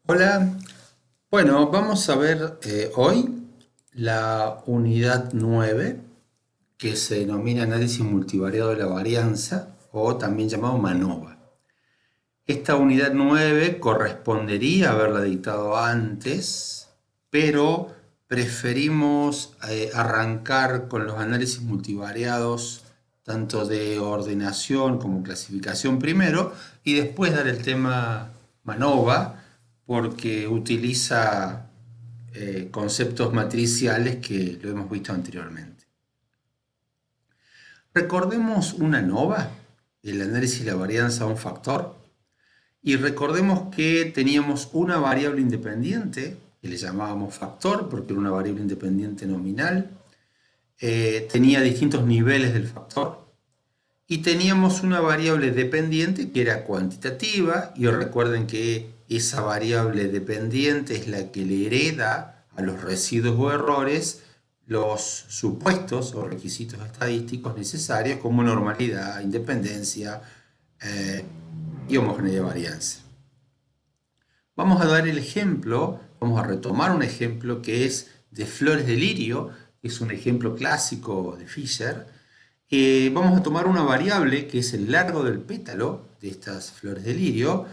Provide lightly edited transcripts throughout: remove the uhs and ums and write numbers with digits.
Hola, bueno, vamos a ver hoy la unidad 9 que se denomina análisis multivariado de la varianza o también llamado MANOVA. Esta unidad 9 correspondería haberla dictado antes, pero preferimos arrancar con los análisis multivariados tanto de ordenación como clasificación primero y después dar el tema MANOVA porque utiliza conceptos matriciales que lo hemos visto anteriormente. Recordemos una ANOVA, el análisis de la varianza a un factor, y recordemos que teníamos una variable independiente, que le llamábamos factor porque era una variable independiente nominal, tenía distintos niveles del factor, y teníamos una variable dependiente que era cuantitativa, y recuerden que esa variable dependiente es la que le hereda a los residuos o errores los supuestos o requisitos estadísticos necesarios como normalidad, independencia y homogeneidad de varianza. Vamos a dar el ejemplo, vamos a retomar un ejemplo que es de flores de lirio, que es un ejemplo clásico de Fisher. Vamos a tomar una variable que es el largo del pétalo de estas flores de lirio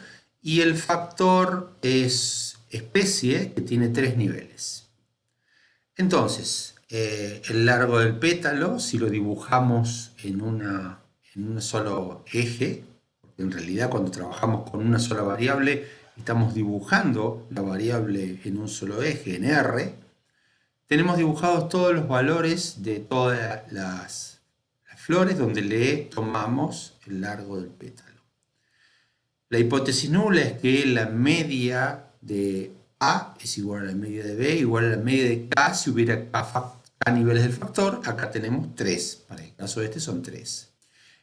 y el factor es especie que tiene 3 niveles. Entonces, el largo del pétalo, si lo dibujamos en un solo eje, porque en realidad cuando trabajamos con una sola variable, estamos dibujando la variable en un solo eje, en R, tenemos dibujados todos los valores de todas las flores donde le tomamos el largo del pétalo. La hipótesis nula es que la media de A es igual a la media de B, igual a la media de K si hubiera K niveles del factor. Acá tenemos 3, para el caso de este son 3.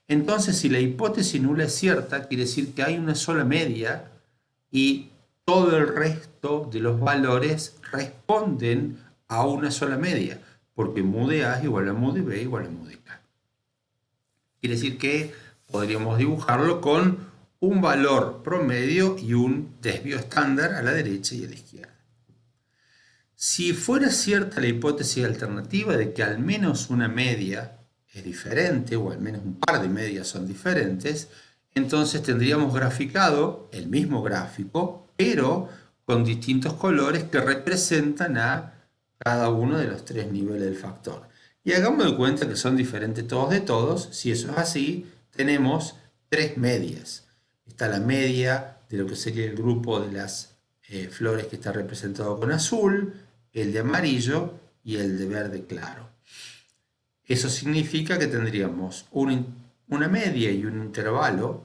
Entonces, si la hipótesis nula es cierta, quiere decir que hay una sola media y todo el resto de los valores responden a una sola media, porque mu de A es igual a mu de B igual a mu de K. Quiere decir que podríamos dibujarlo con un valor promedio y un desvío estándar a la derecha y a la izquierda. Si fuera cierta la hipótesis alternativa de que al menos una media es diferente, o al menos un par de medias son diferentes, entonces tendríamos graficado el mismo gráfico, pero con distintos colores que representan a cada uno de los 3 niveles del factor. Y hagamos de cuenta que son diferentes todos de todos. Si eso es así, tenemos 3 medias. Está la media de lo que sería el grupo de las flores que está representado con azul, el de amarillo y el de verde claro. Eso significa que tendríamos una media y un intervalo,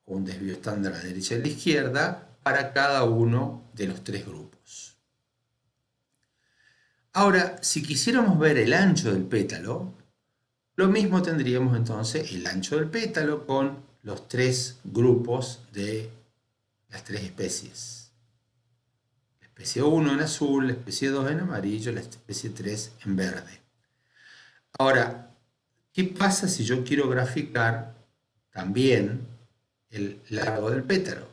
o un desvío estándar a la derecha y a la izquierda, para cada uno de los 3 grupos. Ahora, si quisiéramos ver el ancho del pétalo, lo mismo tendríamos entonces el ancho del pétalo con los 3 grupos de las 3 especies. La especie 1 en azul, la especie 2 en amarillo, la especie 3 en verde. Ahora, ¿qué pasa si yo quiero graficar también el largo del pétalo?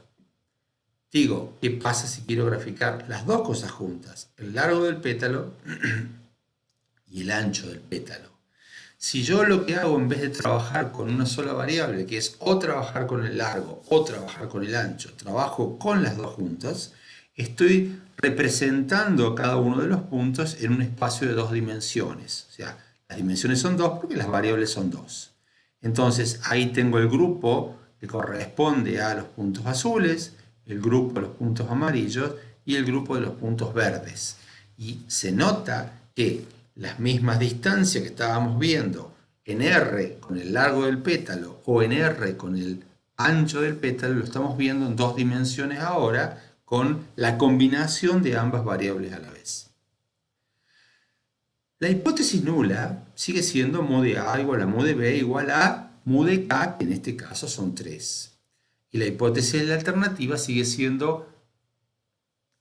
Digo, ¿qué pasa si quiero graficar las dos cosas juntas? El largo del pétalo y el ancho del pétalo. Si yo lo que hago en vez de trabajar con una sola variable, que es o trabajar con el largo o trabajar con el ancho, trabajo con las dos juntas, estoy representando cada uno de los puntos en un espacio de 2 dimensiones. O sea, las dimensiones son 2 porque las variables son 2. Entonces ahí tengo el grupo que corresponde a los puntos azules, el grupo de los puntos amarillos y el grupo de los puntos verdes. Y se nota que las mismas distancias que estábamos viendo en R con el largo del pétalo o en R con el ancho del pétalo, lo estamos viendo en 2 dimensiones ahora con la combinación de ambas variables a la vez. La hipótesis nula sigue siendo mu de A igual a mu de B igual a mu de K, que en este caso son 3. Y la hipótesis de la alternativa sigue siendo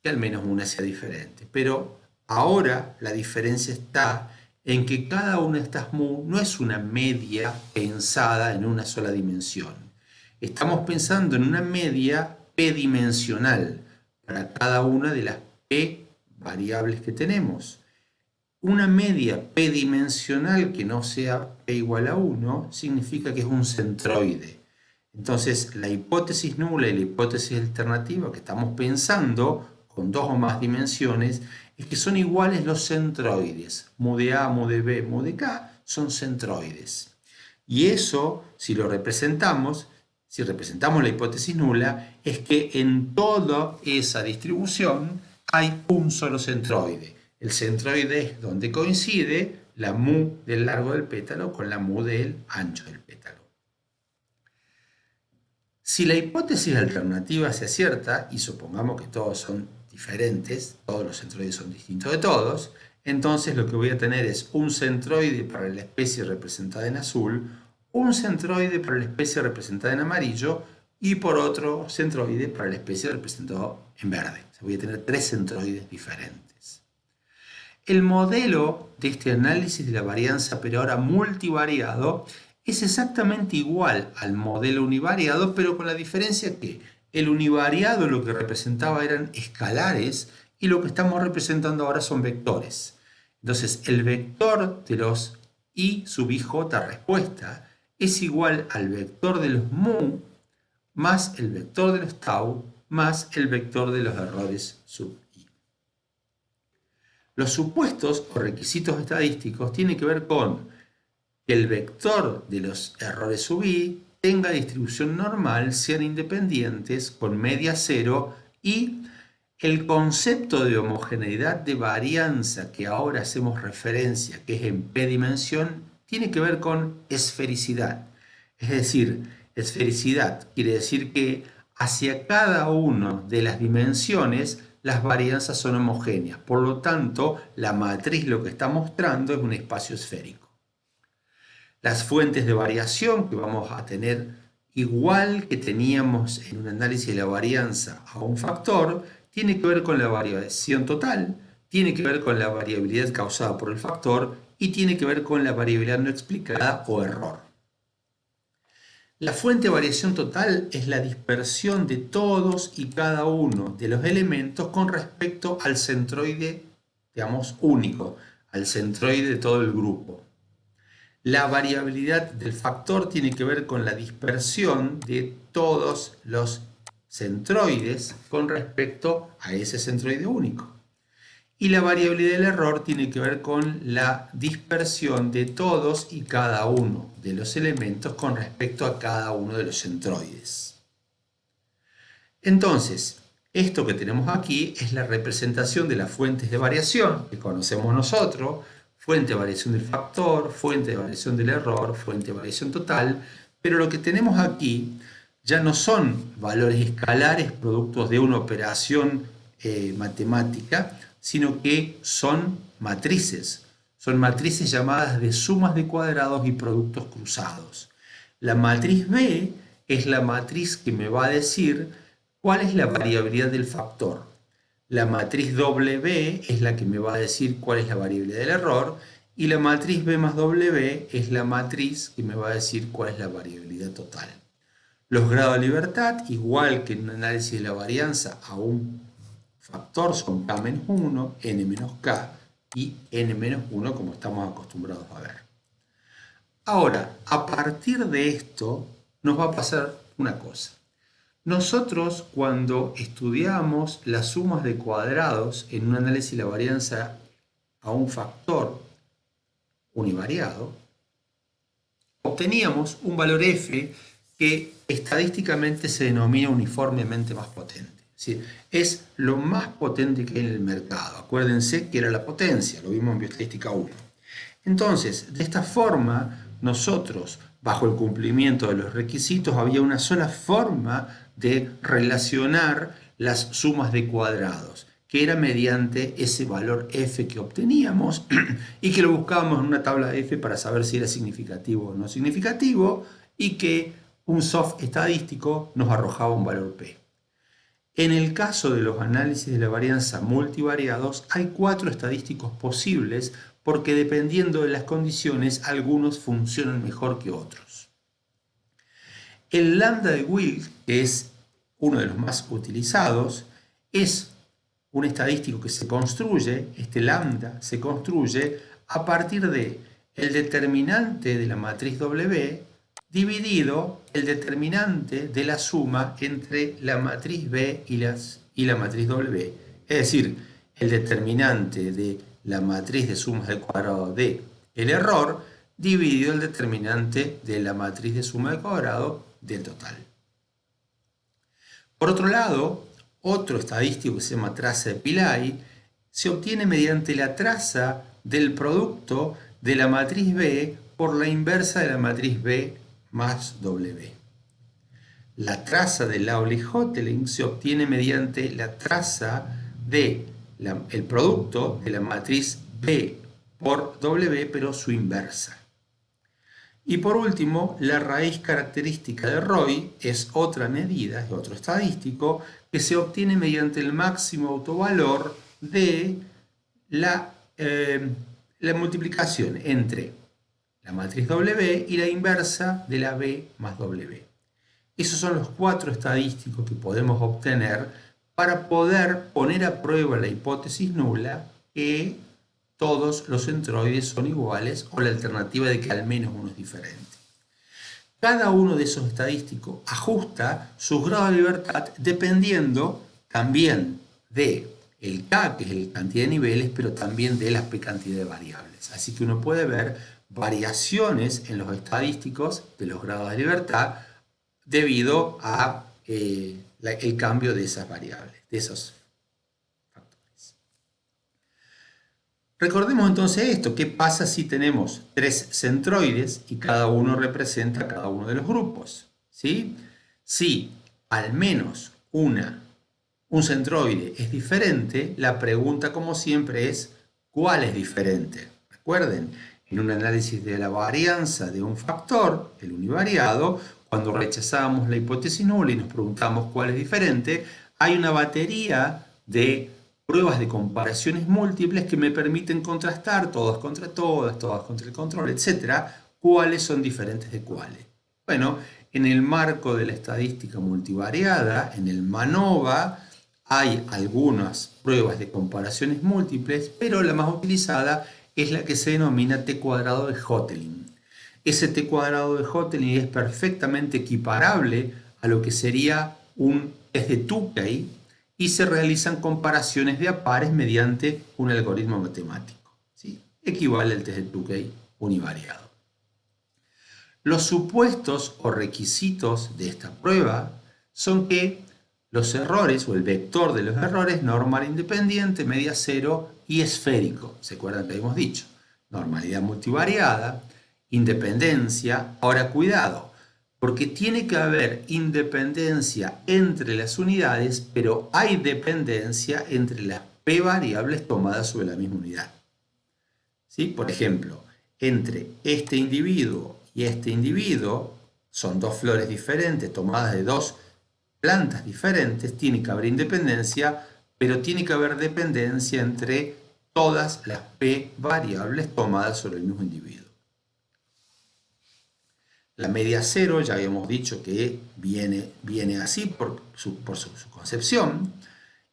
que al menos una sea diferente. Pero ahora la diferencia está en que cada una de estas mu no es una media pensada en una sola dimensión. Estamos pensando en una media p-dimensional, para cada una de las P variables que tenemos. Una media P dimensional que no sea P igual a 1 significa que es un centroide. Entonces, la hipótesis nula y la hipótesis alternativa que estamos pensando con dos o más dimensiones es que son iguales los centroides. Mu de A, mu de B, mu de K son centroides. Y eso, si lo representamos, si representamos la hipótesis nula, es que en toda esa distribución hay un solo centroide. El centroide es donde coincide la mu del largo del pétalo con la mu del ancho del pétalo. Si la hipótesis alternativa se acierta, y supongamos que todos son diferentes, todos los centroides son distintos de todos, entonces lo que voy a tener es un centroide para la especie representada en azul, un centroide para la especie representada en amarillo y por otro centroide para la especie representada en verde. O sea, voy a tener tres centroides diferentes. El modelo de este análisis de la varianza, pero ahora multivariado, es exactamente igual al modelo univariado, pero con la diferencia que el univariado lo que representaba eran escalares y lo que estamos representando ahora son vectores. Entonces, el vector de los I sub ij respuesta es igual al vector de los mu más el vector de los tau más el vector de los errores sub I. Los supuestos o requisitos estadísticos tienen que ver con que el vector de los errores sub I tenga distribución normal, sean independientes, con media cero, y el concepto de homogeneidad de varianza que ahora hacemos referencia, que es en P dimensión, tiene que ver con esfericidad. Es decir, esfericidad quiere decir que hacia cada una de las dimensiones las varianzas son homogéneas. Por lo tanto, la matriz lo que está mostrando es un espacio esférico. Las fuentes de variación que vamos a tener igual que teníamos en un análisis de la varianza a un factor, tiene que ver con la variación total, tiene que ver con la variabilidad causada por el factor y tiene que ver con la variabilidad no explicada o error. La fuente de variación total es la dispersión de todos y cada uno de los elementos con respecto al centroide, digamos, único, al centroide de todo el grupo. La variabilidad del factor tiene que ver con la dispersión de todos los centroides con respecto a ese centroide único. Y la variabilidad del error tiene que ver con la dispersión de todos y cada uno de los elementos con respecto a cada uno de los centroides. Entonces, esto que tenemos aquí es la representación de las fuentes de variación que conocemos nosotros: fuente de variación del factor, fuente de variación del error, fuente de variación total, pero lo que tenemos aquí ya no son valores escalares productos de una operación matemática, sino que son matrices llamadas de sumas de cuadrados y productos cruzados. La matriz B es la matriz que me va a decir cuál es la variabilidad del factor. La matriz W es la que me va a decir cuál es la variabilidad del error, y la matriz B más W es la matriz que me va a decir cuál es la variabilidad total. Los grados de libertad, igual que en un análisis de la varianza a un factor, son K-1, N-K y N-1, como estamos acostumbrados a ver. Ahora, a partir de esto, nos va a pasar una cosa. Nosotros, cuando estudiamos las sumas de cuadrados en un análisis de la varianza a un factor univariado, obteníamos un valor f que estadísticamente se denomina uniformemente más potente. Es decir, es lo más potente que hay en el mercado. Acuérdense que era la potencia, lo vimos en Bioestadística 1. Entonces, de esta forma, nosotros, bajo el cumplimiento de los requisitos, había una sola forma de relacionar las sumas de cuadrados, que era mediante ese valor f que obteníamos y que lo buscábamos en una tabla de f para saber si era significativo o no significativo, y que un soft estadístico nos arrojaba un valor p. En el caso de los análisis de la varianza multivariados, hay 4 estadísticos posibles, porque dependiendo de las condiciones, algunos funcionan mejor que otros. El lambda de Wilks, que es uno de los más utilizados, Es un estadístico que se construye, este lambda se construye a partir de el determinante de la matriz W dividido el determinante de la suma entre la matriz B y la matriz W. Es decir, el determinante de la matriz de sumas de cuadrado de el error dividido el determinante de la matriz de suma de cuadrado del total. Por otro lado, otro estadístico que se llama traza de Pillai se obtiene mediante la traza del producto de la matriz B por la inversa de la matriz B más W. La traza de Lawley-Hotelling se obtiene mediante la traza del producto de la matriz B por W, pero su inversa. Y por último, la raíz característica de Roy es otra medida, es otro estadístico, que se obtiene mediante el máximo autovalor de la multiplicación entre la matriz W y la inversa de la B más W. Esos son los 4 estadísticos que podemos obtener para poder poner a prueba la hipótesis nula que todos los centroides son iguales o la alternativa de que al menos uno es diferente. Cada uno de esos estadísticos ajusta sus grados de libertad dependiendo también de el K, que es la cantidad de niveles, pero también de la P cantidad de variables. Así que uno puede ver variaciones en los estadísticos de los grados de libertad debido a el cambio de esas variables, de esos factores. Recordemos entonces esto, ¿qué pasa si tenemos 3 centroides y cada uno representa a cada uno de los grupos? ¿Sí? Si al menos un centroide es diferente, la pregunta como siempre es ¿cuál es diferente? Recuerden, en un análisis de la varianza de un factor, el univariado, cuando rechazamos la hipótesis nula y nos preguntamos cuál es diferente, hay una batería de pruebas de comparaciones múltiples que me permiten contrastar todas contra todas, todas contra el control, etc. ¿Cuáles son diferentes de cuáles? Bueno, en el marco de la estadística multivariada, en el MANOVA, hay algunas pruebas de comparaciones múltiples, pero la más utilizada es la que se denomina T cuadrado de Hotelling. Ese T cuadrado de Hotelling es perfectamente equiparable a lo que sería un test de Tukey y se realizan comparaciones de a pares mediante un algoritmo matemático. ¿Sí? Equivale al test de Tukey univariado. Los supuestos o requisitos de esta prueba son que los errores o el vector de los errores normal independiente, media cero y esférico. ¿Se acuerdan que habíamos dicho? Normalidad multivariada, independencia. Ahora cuidado, porque tiene que haber independencia entre las unidades, pero hay dependencia entre las p variables tomadas sobre la misma unidad. ¿Sí? Por ejemplo, entre este individuo y este individuo, son 2 flores diferentes tomadas de 2 plantas diferentes, tiene que haber independencia, pero tiene que haber dependencia entre todas las p variables tomadas sobre el mismo individuo. La media cero ya habíamos dicho que viene así por su concepción,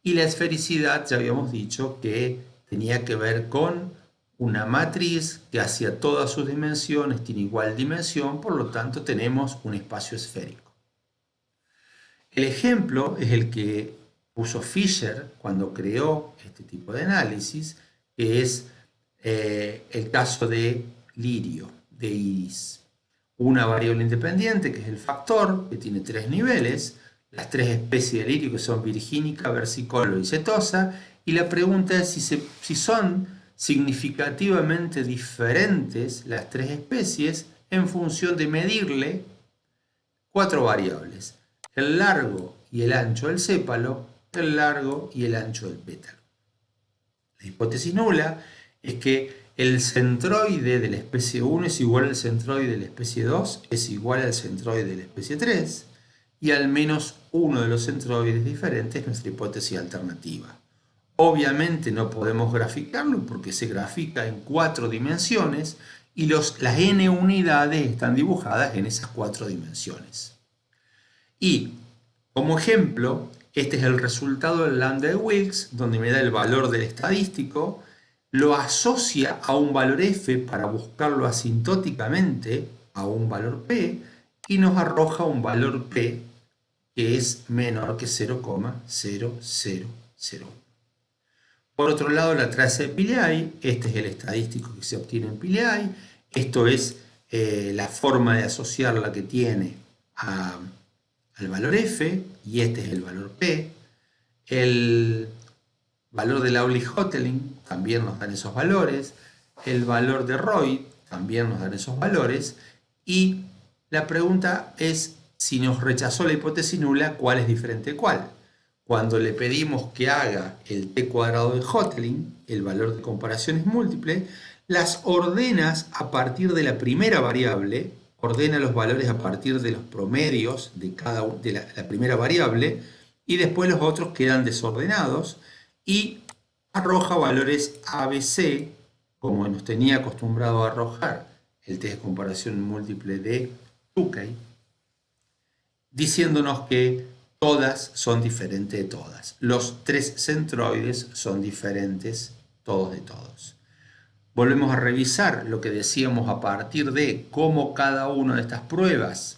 y la esfericidad ya habíamos dicho que tenía que ver con una matriz que hacia todas sus dimensiones tiene igual dimensión, por lo tanto tenemos un espacio esférico. El ejemplo es el que puso Fisher cuando creó este tipo de análisis, que es el caso de lirio, de iris. Una variable independiente, que es el factor, que tiene 3 niveles, las 3 especies de lirio que son virgínica, versicolor y setosa, y la pregunta es si son significativamente diferentes las 3 especies en función de medirle 4 variables: el largo y el ancho del sépalo, el largo y el ancho del pétalo. La hipótesis nula es que el centroide de la especie 1 es igual al centroide de la especie 2, es igual al centroide de la especie 3, y al menos uno de los centroides diferentes es nuestra hipótesis alternativa. Obviamente no podemos graficarlo porque se grafica en 4 dimensiones y las n unidades están dibujadas en esas 4 dimensiones. Y como ejemplo, Este es el resultado del lambda de Wilks, donde me da el valor del estadístico, lo asocia a un valor f para buscarlo asintóticamente a un valor p y nos arroja un valor p que es menor que 0,0001. Por otro lado, la traza de Pillai, este es el estadístico que se obtiene en Pillai, esto es la forma de asociarla que tiene al valor f, y este es el valor p. El valor de Lawley-Hotelling también nos dan esos valores, el valor de Roy también nos dan esos valores, y la pregunta es, si nos rechazó la hipótesis nula, ¿cuál es diferente de cuál? Cuando le pedimos que haga el t cuadrado de Hotelling, el valor de comparación es múltiple, las ordenas a partir de la primera variable, ordena los valores a partir de los promedios de la primera variable, y después los otros quedan desordenados, y arroja valores ABC, como nos tenía acostumbrado a arrojar el test de comparación múltiple de Tukey, diciéndonos que todas son diferentes de todas. Los tres centroides son diferentes todos de todos. Volvemos a revisar lo que decíamos a partir de cómo cada una de estas pruebas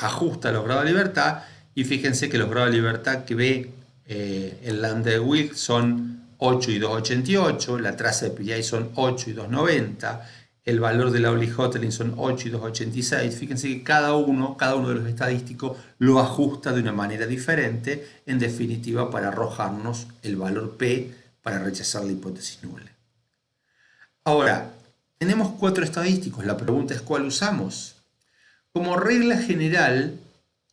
ajusta los grados de libertad, y fíjense que los grados de libertad que ve el lambda de Wilks son 8 y 2,88, la traza de Pillai son 8 y 2,90, el valor de Lawley-Hotelling son 8 y 2,86. Fíjense que cada uno de los estadísticos lo ajusta de una manera diferente, en definitiva para arrojarnos el valor P para rechazar la hipótesis nula. Ahora, tenemos 4 estadísticos, la pregunta es ¿cuál usamos? Como regla general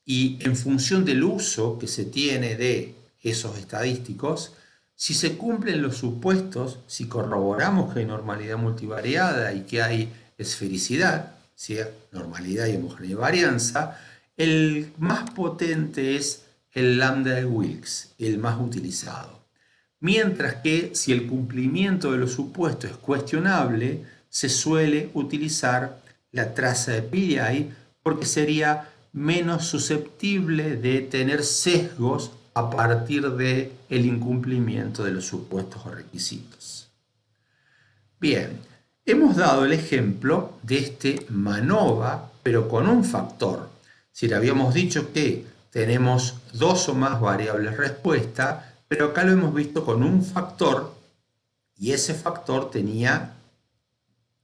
y en función del uso que se tiene de esos estadísticos, si se cumplen los supuestos, si corroboramos que hay normalidad multivariada y que hay esfericidad, ¿sí? Normalidad y homogeneidad de varianza, el más potente es el lambda de Wilks, el más utilizado. Mientras que si el cumplimiento de los supuestos es cuestionable, se suele utilizar la traza de Pillai porque sería menos susceptible de tener sesgos a partir del incumplimiento de los supuestos o requisitos. Bien, hemos dado el ejemplo de este MANOVA, pero con un factor. Si le habíamos dicho que tenemos 2 o más variables respuesta, pero acá lo hemos visto con un factor, y ese factor tenía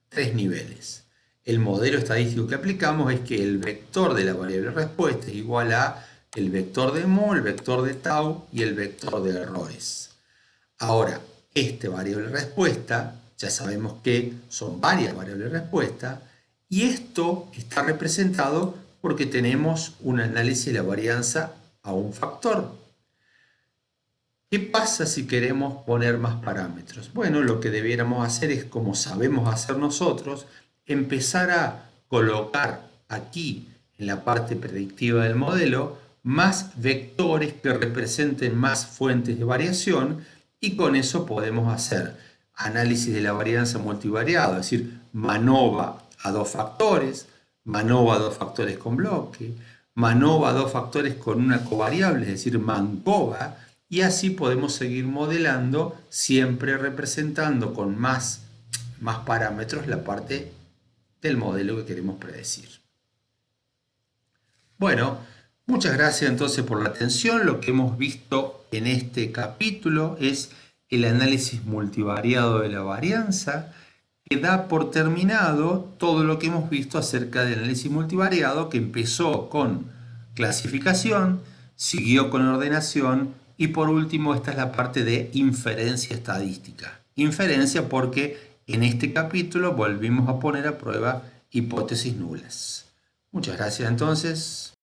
3 niveles. El modelo estadístico que aplicamos es que el vector de la variable respuesta es igual a el vector de Mo, el vector de tau y el vector de errores. Ahora, esta variable respuesta, ya sabemos que son varias variables respuesta, y esto está representado porque tenemos un análisis de la varianza a un factor. ¿Qué pasa si queremos poner más parámetros? Bueno, lo que debiéramos hacer es, como sabemos hacer nosotros, empezar a colocar aquí en la parte predictiva del modelo más vectores que representen más fuentes de variación, y con eso podemos hacer análisis de la varianza multivariada, es decir, MANOVA a 2 factores, MANOVA a 2 factores con bloque, MANOVA a 2 factores con una covariable, es decir, MANCOVA, y así podemos seguir modelando, siempre representando con más parámetros la parte del modelo que queremos predecir. Bueno, muchas gracias entonces por la atención. Lo que hemos visto en este capítulo es el análisis multivariado de la varianza, que da por terminado todo lo que hemos visto acerca del análisis multivariado, que empezó con clasificación, siguió con ordenación, y por último esta es la parte de inferencia estadística. Inferencia porque en este capítulo volvimos a poner a prueba hipótesis nulas. Muchas gracias entonces.